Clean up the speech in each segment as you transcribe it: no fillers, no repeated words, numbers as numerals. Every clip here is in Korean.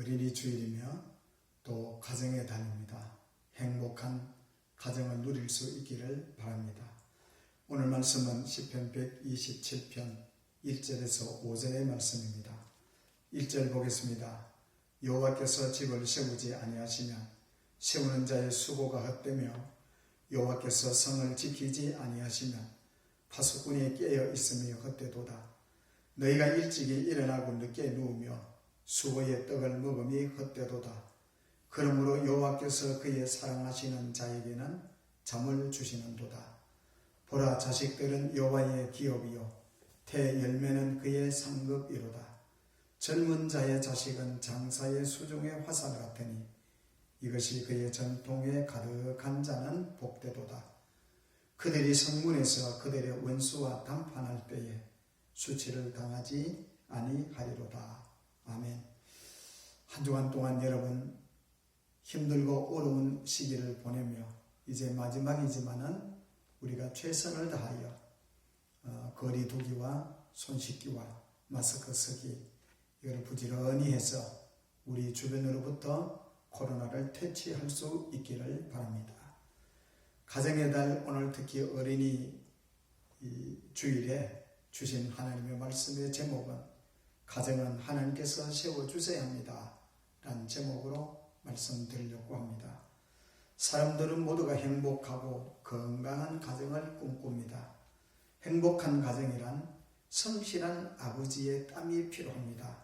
어린이 주일이며 또 가정의 달입니다. 행복한 가정을 누릴 수 있기를 바랍니다. 오늘 말씀은 시편 127편 1절에서 5절의 말씀입니다. 1절 보겠습니다. 여호와께서 집을 세우지 아니하시면 세우는 자의 수고가 헛되며 여호와께서 성을 지키지 아니하시면 파수꾼이 깨어 있음이 헛되도다. 너희가 일찍이 일어나고 늦게 누우며 수고의 떡을 먹음이 헛되도다. 그러므로 여호와께서 그의 사랑하시는 자에게는 잠을 주시는도다. 보라, 자식들은 여호와의 기업이요 태 열매는 그의 상급이로다. 젊은 자의 자식은 장사의 수중의 화살 같으니 이것이 그의 전통에 가득한 자는 복되도다. 그들이 성문에서 그들의 원수와 담판할 때에 수치를 당하지 아니하리로다. 아멘. 한 주간 동안 여러분 힘들고 어려운 시기를 보내며 이제 마지막이지만은 우리가 최선을 다하여 거리 두기와 손 씻기와 마스크 쓰기 이걸 부지런히 해서 우리 주변으로부터 코로나를 퇴치할 수 있기를 바랍니다. 가정의 달 오늘 특히 어린이 주일에 주신 하나님의 말씀의 제목은 가정은 하나님께서 세워주셔야 합니다 라는 제목으로 말씀드리려고 합니다. 사람들은 모두가 행복하고 건강한 가정을 꿈꿉니다. 행복한 가정이란 성실한 아버지의 땀이 필요합니다.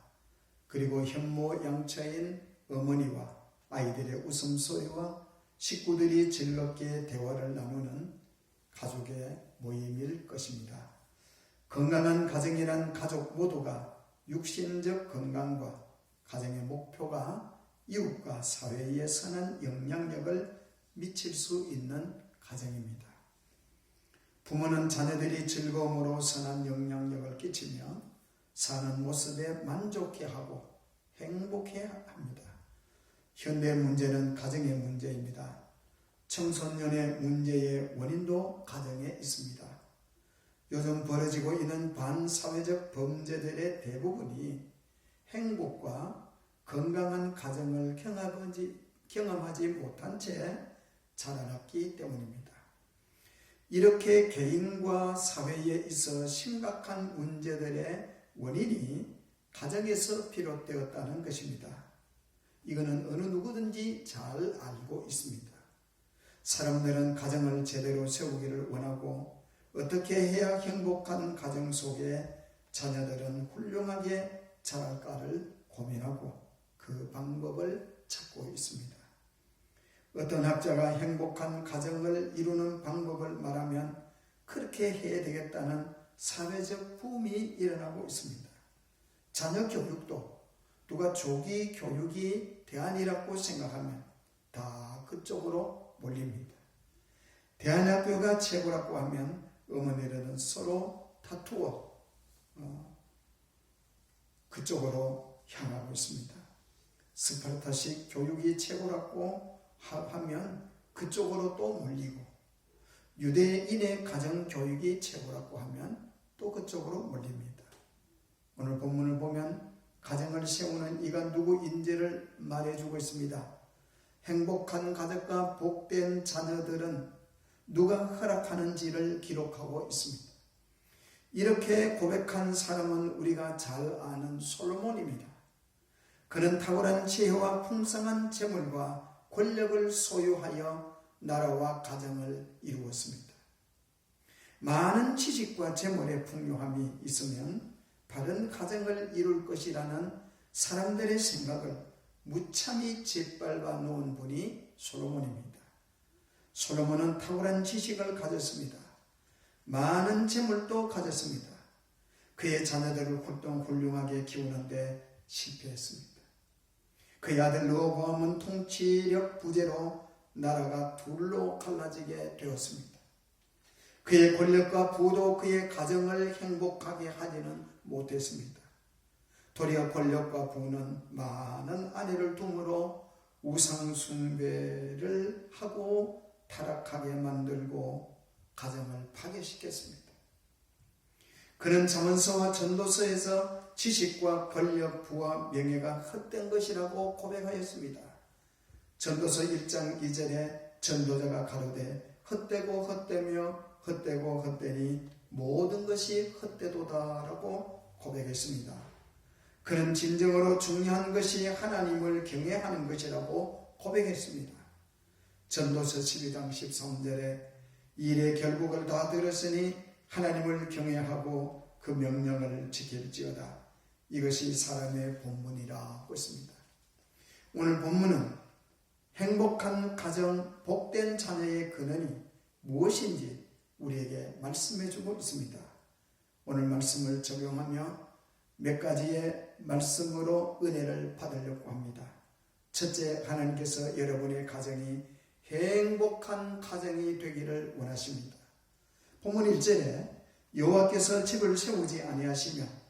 그리고 현모양처인 어머니와 아이들의 웃음소리와 식구들이 즐겁게 대화를 나누는 가족의 모임일 것입니다. 건강한 가정이란 가족 모두가 육신적 건강과 가정의 목표가 이웃과 사회에 선한 영향력을 미칠 수 있는 가정입니다. 부모는 자녀들이 즐거움으로 선한 영향력을 끼치며 사는 모습에 만족해하고 행복해합니다. 현대 문제는 가정의 문제입니다. 청소년의 문제의 원인도 가정에 있습니다. 요즘 벌어지고 있는 반사회적 범죄들의 대부분이 행복과 건강한 가정을 경험하지 못한 채 자라났기 때문입니다. 이렇게 개인과 사회에 있어 심각한 문제들의 원인이 가정에서 비롯되었다는 것입니다. 이거는 어느 누구든지 잘 알고 있습니다. 사람들은 가정을 제대로 세우기를 원하고 어떻게 해야 행복한 가정 속에 자녀들은 훌륭하게 자랄까를 고민하고 그 방법을 찾고 있습니다. 어떤 학자가 행복한 가정을 이루는 방법을 말하면 그렇게 해야 되겠다는 사회적 붐이 일어나고 있습니다. 자녀 교육도 누가 조기 교육이 대안이라고 생각하면 다 그쪽으로 몰립니다. 대안학교가 최고라고 하면 어머니들은 서로 다투어 그쪽으로 향하고 있습니다. 스파르타식 교육이 최고라고 하면 그쪽으로 또 몰리고 유대인의 가정교육이 최고라고 하면 또 그쪽으로 몰립니다. 오늘 본문을 보면 가정을 세우는 이가 누구인지를 말해주고 있습니다. 행복한 가족과 복된 자녀들은 누가 허락하는지를 기록하고 있습니다. 이렇게 고백한 사람은 우리가 잘 아는 솔로몬입니다. 그는 탁월한 지혜와 풍성한 재물과 권력을 소유하여 나라와 가정을 이루었습니다. 많은 지식과 재물의 풍요함이 있으면 바른 가정을 이룰 것이라는 사람들의 생각을 무참히 짓밟아 놓은 분이 솔로몬입니다. 솔로몬은 탁월한 지식을 가졌습니다. 많은 재물도 가졌습니다. 그의 자녀들을 훌륭하게 키우는데 실패했습니다. 그의 아들 르호보암은 통치력 부재로 나라가 둘로 갈라지게 되었습니다. 그의 권력과 부도 그의 가정을 행복하게 하지는 못했습니다. 도리어 권력과 부는 많은 아내를 둠으로 우상 숭배를 하고 타락하게 만들고 가정을 파괴시켰습니다. 그는 잠언서와 전도서에서 지식과 권력, 부와 명예가 헛된 것이라고 고백하였습니다. 전도서 1장 2절에 전도자가 가로되 헛되고 헛되며 헛되고 헛되니 모든 것이 헛되도다라고 고백했습니다. 그는 진정으로 중요한 것이 하나님을 경외하는 것이라고 고백했습니다. 전도서 12장 13절에 일의 결국을 다 들었으니 하나님을 경외하고 그 명령을 지킬지어다. 이것이 사람의 본문이라고 했습니다. 오늘 본문은 행복한 가정, 복된 자녀의 근원이 무엇인지 우리에게 말씀해 주고 있습니다. 오늘 말씀을 적용하며 몇 가지의 말씀으로 은혜를 받으려고 합니다. 첫째, 하나님께서 여러분의 가정이 행복한 가정이 되기를 원하십니다. 본문 1절에 여호와께서 집을 세우지 아니하시며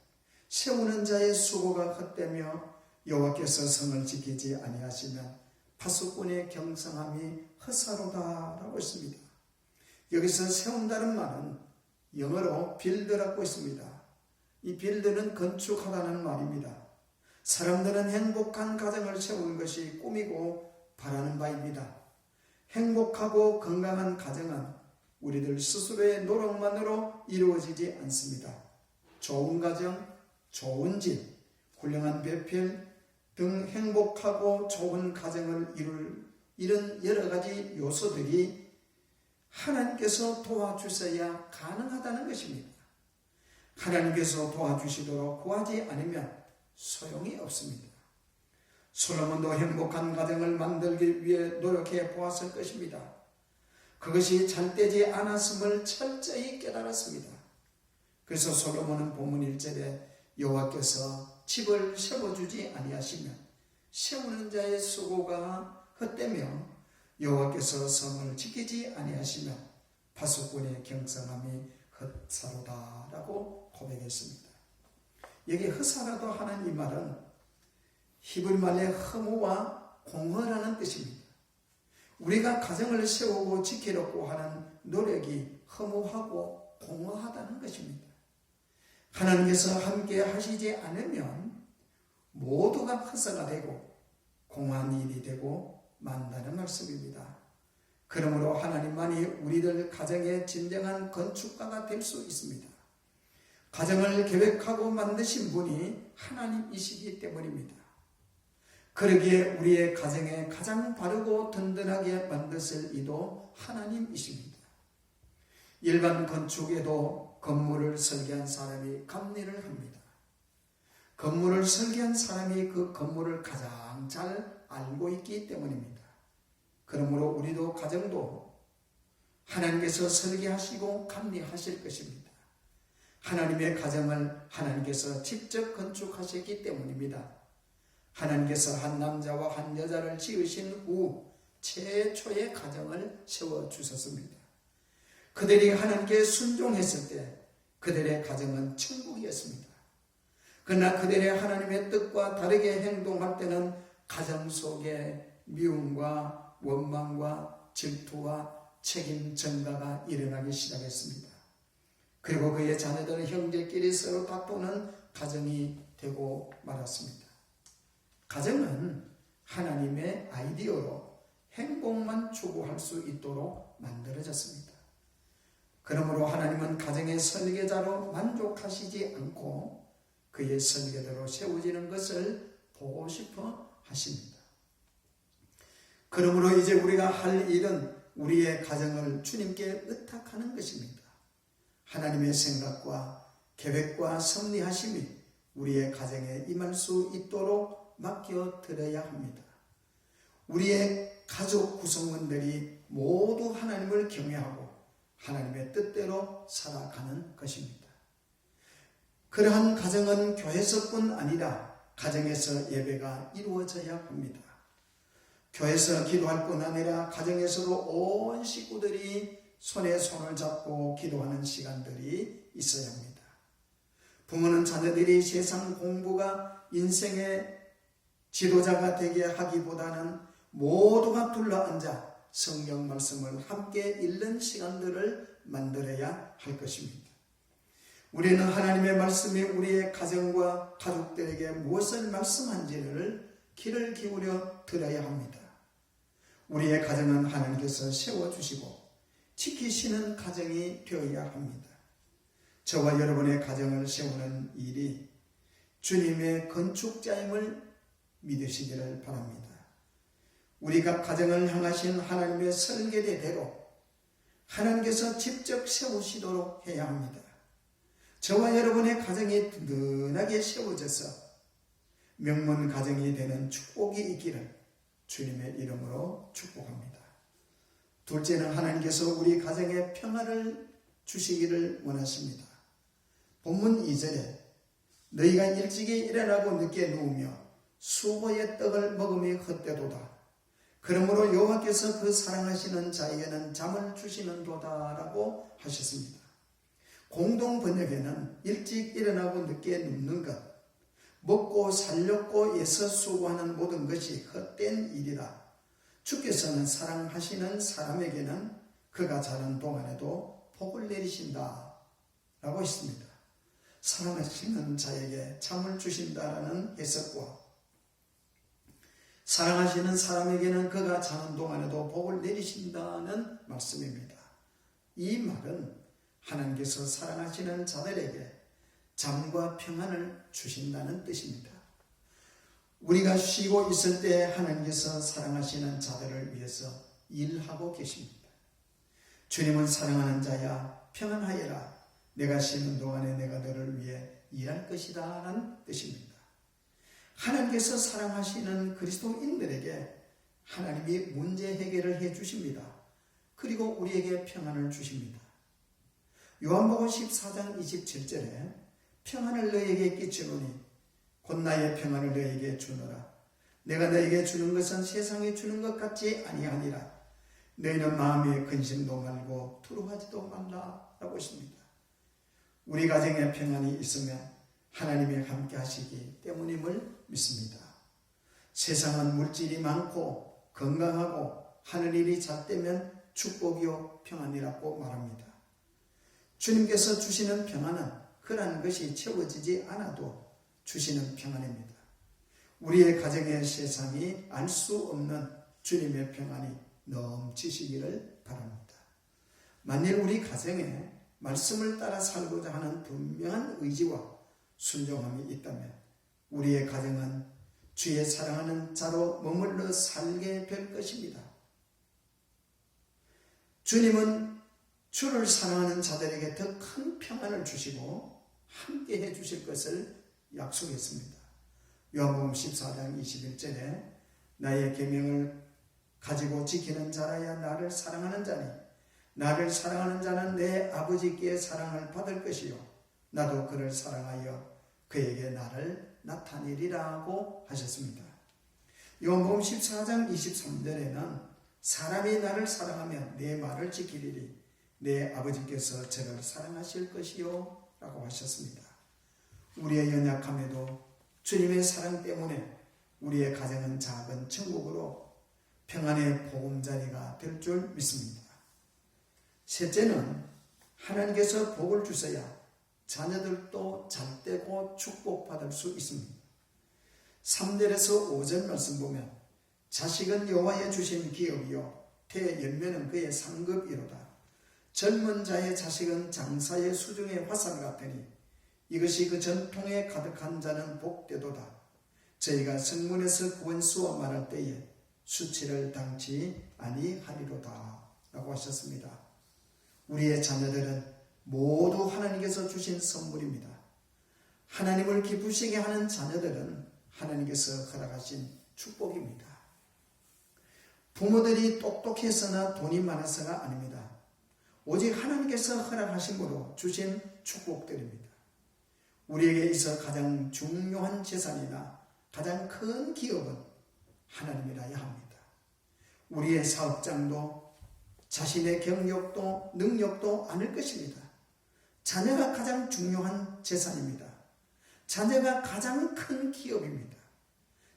세우는 자의 수고가 헛되며 여호와께서 성을 지키지 아니하시면 파수꾼의 경성함이 헛사로다라고 했습니다. 여기서 세운다는 말은 영어로 빌드라고 했습니다. 이 빌드는 건축하다는 말입니다. 사람들은 행복한 가정을 세우는 것이 꿈이고 바라는 바입니다. 행복하고 건강한 가정은 우리들 스스로의 노력만으로 이루어지지 않습니다. 좋은 가정, 좋은 집, 훌륭한 배필 등 행복하고 좋은 가정을 이룰 이런 여러 가지 요소들이 하나님께서 도와주셔야 가능하다는 것입니다. 하나님께서 도와주시도록 구하지 않으면 소용이 없습니다. 솔로몬도 행복한 가정을 만들기 위해 노력해 보았을 것입니다. 그것이 잘되지 않았음을 철저히 깨달았습니다. 그래서 솔로몬은 본문 1절에 여호와께서 집을 세워주지 아니하시면 세우는 자의 수고가 헛되며 여호와께서 성을 지키지 아니하시면 파수꾼의 경성함이 헛사로다라고 고백했습니다. 여기 헛사라도 하는 이 말은 히브리 말의 허무와 공허라는 뜻입니다. 우리가 가정을 세우고 지키려고 하는 노력이 허무하고 공허하다는 것입니다. 하나님께서 함께 하시지 않으면 모두가 헛사가 되고 공허한 일이 되고 만다는 말씀입니다. 그러므로 하나님만이 우리들 가정의 진정한 건축가가 될 수 있습니다. 가정을 계획하고 만드신 분이 하나님이시기 때문입니다. 그러기에 우리의 가정에 가장 바르고 든든하게 만드실 이도 하나님이십니다. 일반 건축에도 건물을 설계한 사람이 감리를 합니다. 건물을 설계한 사람이 그 건물을 가장 잘 알고 있기 때문입니다. 그러므로 우리도 가정도 하나님께서 설계하시고 감리하실 것입니다. 하나님의 가정을 하나님께서 직접 건축하셨기 때문입니다. 하나님께서 한 남자와 한 여자를 지으신 후 최초의 가정을 세워주셨습니다. 그들이 하나님께 순종했을 때 그들의 가정은 천국이었습니다. 그러나 그들의 하나님의 뜻과 다르게 행동할 때는 가정 속에 미움과 원망과 질투와 책임 전가가 일어나기 시작했습니다. 그리고 그의 자녀들은 형제끼리 서로 다투는 가정이 되고 말았습니다. 가정은 하나님의 아이디어로 행복만 추구할 수 있도록 만들어졌습니다. 그러므로 하나님은 가정의 설계자로 만족하시지 않고 그의 설계대로 세워지는 것을 보고 싶어 하십니다. 그러므로 이제 우리가 할 일은 우리의 가정을 주님께 의탁하는 것입니다. 하나님의 생각과 계획과 섭리하심이 우리의 가정에 임할 수 있도록 맡겨드려야 합니다. 우리의 가족 구성원들이 모두 하나님을 경외하고 하나님의 뜻대로 살아가는 것입니다. 그러한 가정은 교회에서뿐 아니라 가정에서 예배가 이루어져야 합니다. 교회에서 기도할 뿐 아니라 가정에서도 온 식구들이 손에 손을 잡고 기도하는 시간들이 있어야 합니다. 부모는 자녀들이 세상 공부가 인생의 지도자가 되게 하기보다는 모두가 둘러앉아 성경 말씀을 함께 읽는 시간들을 만들어야 할 것입니다. 우리는 하나님의 말씀이 우리의 가정과 가족들에게 무엇을 말씀한지를 귀를 기울여 들어야 합니다. 우리의 가정은 하나님께서 세워주시고 지키시는 가정이 되어야 합니다. 저와 여러분의 가정을 세우는 일이 주님의 건축자임을 믿으시기를 바랍니다. 우리가 가정을 향하신 하나님의 설계대로 하나님께서 직접 세우시도록 해야 합니다. 저와 여러분의 가정이 든든하게 세워져서 명문 가정이 되는 축복이 있기를 주님의 이름으로 축복합니다. 둘째는 하나님께서 우리 가정에 평안을 주시기를 원하십니다. 본문 2절에 너희가 일찍이 일어나고 늦게 누우며 수고의 떡을 먹음이 헛되도다. 그러므로 여호와께서 그 사랑하시는 자에게는 잠을 주시는도다 라고 하셨습니다. 공동 번역에는 일찍 일어나고 늦게 눕는 것, 먹고 살렸고 애써 수고하는 모든 것이 헛된 일이다. 주께서는 사랑하시는 사람에게는 그가 자는 동안에도 복을 내리신다 라고 했습니다. 사랑하시는 자에게 잠을 주신다라는 해석과 사랑하시는 사람에게는 그가 자는 동안에도 복을 내리신다는 말씀입니다. 이 말은 하나님께서 사랑하시는 자들에게 잠과 평안을 주신다는 뜻입니다. 우리가 쉬고 있을 때 하나님께서 사랑하시는 자들을 위해서 일하고 계십니다. 주님은 사랑하는 자야 평안하여라. 내가 쉬는 동안에 내가 너를 위해 일할 것이다 라는 뜻입니다. 하나님께서 사랑하시는 그리스도인들에게 하나님이 문제 해결을 해 주십니다. 그리고 우리에게 평안을 주십니다. 요한복음 14장 27절에 평안을 너에게 끼치노니 곧 나의 평안을 너에게 주노라. 내가 너에게 주는 것은 세상에 주는 것 같지 아니하니라. 너희는 마음에 근심도 말고 두려워하지도 말라 라고 했습니다. 우리 가정에 평안이 있으면 하나님이 함께 하시기 때문임을 믿습니다. 세상은 물질이 많고 건강하고 하늘일이 잣되면 축복이요 평안이라고 말합니다. 주님께서 주시는 평안은 그러한 것이 채워지지 않아도 주시는 평안입니다. 우리의 가정의 세상이 알 수 없는 주님의 평안이 넘치시기를 바랍니다. 만일 우리 가정에 말씀을 따라 살고자 하는 분명한 의지와 순종함이 있다면 우리의 가정은 주의 사랑하는 자로 머물러 살게 될 것입니다. 주님은 주를 사랑하는 자들에게 더 큰 평안을 주시고 함께 해 주실 것을 약속했습니다. 요한복음 14장 21절에 나의 계명을 가지고 지키는 자라야 나를 사랑하는 자니 나를 사랑하는 자는 내 아버지께 사랑을 받을 것이요 나도 그를 사랑하여 그에게 나를 나타내리라고 하셨습니다. 요한복음 14장 23절에는 사람이 나를 사랑하면 내 말을 지키리니 내 아버지께서 저를 사랑하실 것이요 라고 하셨습니다. 우리의 연약함에도 주님의 사랑 때문에 우리의 가정은 작은 천국으로 평안의 보금자리가 될 줄 믿습니다. 셋째는 하나님께서 복을 주셔야 자녀들도 잘되고 축복받을 수 있습니다. 3절에서 5절 말씀 보면 자식은 여호와의 주신 기업이요 대연면은 그의 상급이로다. 젊은 자의 자식은 장사의 수중의 화살 같으니 이것이 그 전통에 가득한 자는 복되도다. 저희가 성문에서 구원수와 말할 때에 수치를 당치 아니하리로다 라고 하셨습니다. 우리의 자녀들은 모두 하나님께서 주신 선물입니다. 하나님을 기쁘시게 하는 자녀들은 하나님께서 허락하신 축복입니다. 부모들이 똑똑해서나 돈이 많아서가 아닙니다. 오직 하나님께서 허락하심으로 주신 축복들입니다. 우리에게 있어 가장 중요한 재산이나 가장 큰 기업은 하나님이라야 합니다. 우리의 사업장도 자신의 경력도 능력도 아닐 것입니다. 자녀가 가장 중요한 재산입니다. 자녀가 가장 큰 기업입니다.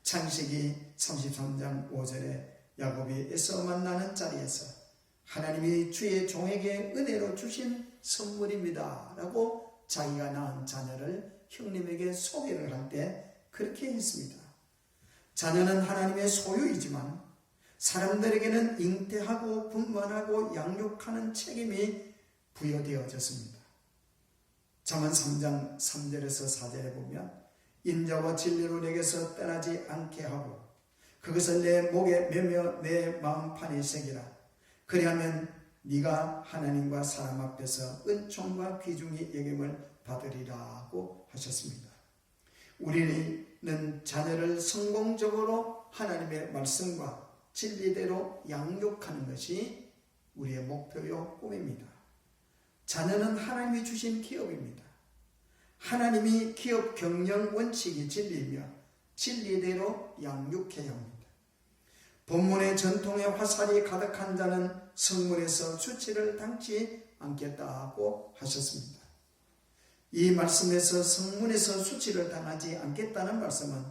창세기 33장 5절에 야곱이 에서 만나는 자리에서 하나님이 주의 종에게 은혜로 주신 선물입니다 라고 자기가 낳은 자녀를 형님에게 소개를 할 때 그렇게 했습니다. 자녀는 하나님의 소유이지만 사람들에게는 잉태하고 분만하고 양육하는 책임이 부여되어졌습니다. 잠언 3장 3절에서 4절에 보면 인자와 진리로 내게서 떠나지 않게 하고 그것을 내 목에 매며 내 마음판에 새기라. 그리하면 네가 하나님과 사람 앞에서 은총과 귀중히 여김을 받으리라고 하셨습니다. 우리는 자녀를 성공적으로 하나님의 말씀과 진리대로 양육하는 것이 우리의 목표요 꿈입니다. 자녀는 하나님이 주신 기업입니다. 하나님이 기업 경영 원칙이 진리이며 진리대로 양육해야 합니다. 본문의 전통의 화살이 가득한 자는 성문에서 수치를 당치 않겠다고 하셨습니다. 이 말씀에서 성문에서 수치를 당하지 않겠다는 말씀은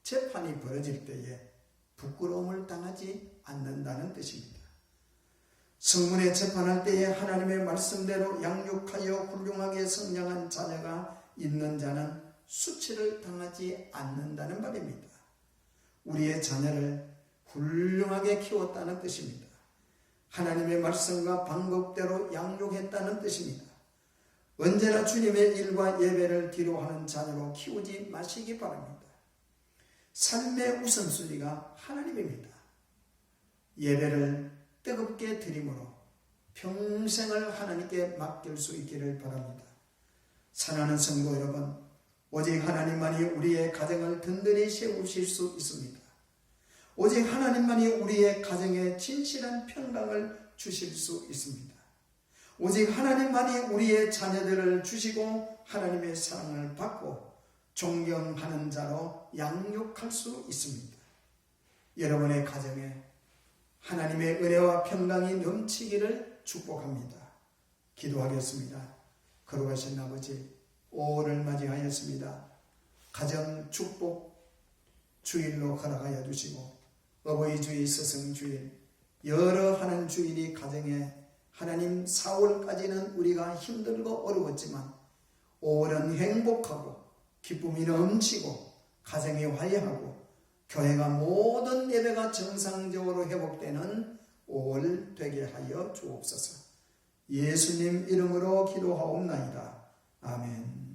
재판이 벌어질 때에 부끄러움을 당하지 않는다는 뜻입니다. 성문에 재판할 때에 하나님의 말씀대로 양육하여 훌륭하게 성장한 자녀가 있는 자는 수치를 당하지 않는다는 말입니다. 우리의 자녀를 훌륭하게 키웠다는 뜻입니다. 하나님의 말씀과 방법대로 양육했다는 뜻입니다. 언제나 주님의 일과 예배를 뒤로하는 자녀로 키우지 마시기 바랍니다. 삶의 우선순위가 하나님입니다. 예배를 뜨겁게 드림으로 평생을 하나님께 맡길 수 있기를 바랍니다. 사랑하는 성도 여러분, 오직 하나님만이 우리의 가정을 든든히 세우실 수 있습니다. 오직 하나님만이 우리의 가정에 진실한 평강을 주실 수 있습니다. 오직 하나님만이 우리의 자녀들을 주시고 하나님의 사랑을 받고 존경하는 자로 양육할 수 있습니다. 여러분의 가정에 하나님의 은혜와 평강이 넘치기를 축복합니다. 기도하겠습니다. 거룩하신 아버지, 5월을 맞이하였습니다. 가정 축복 주일로 허락하여 주시고 어버이 주일, 스승 주일, 여러 하는 주일이 가정에 하나님 4월까지는 우리가 힘들고 어려웠지만 5월은 행복하고 기쁨이 넘치고 가정이 화해하고 교회가 모든 예배가 정상적으로 회복되는 5월 되게 하여 주옵소서. 예수님 이름으로 기도하옵나이다. 아멘.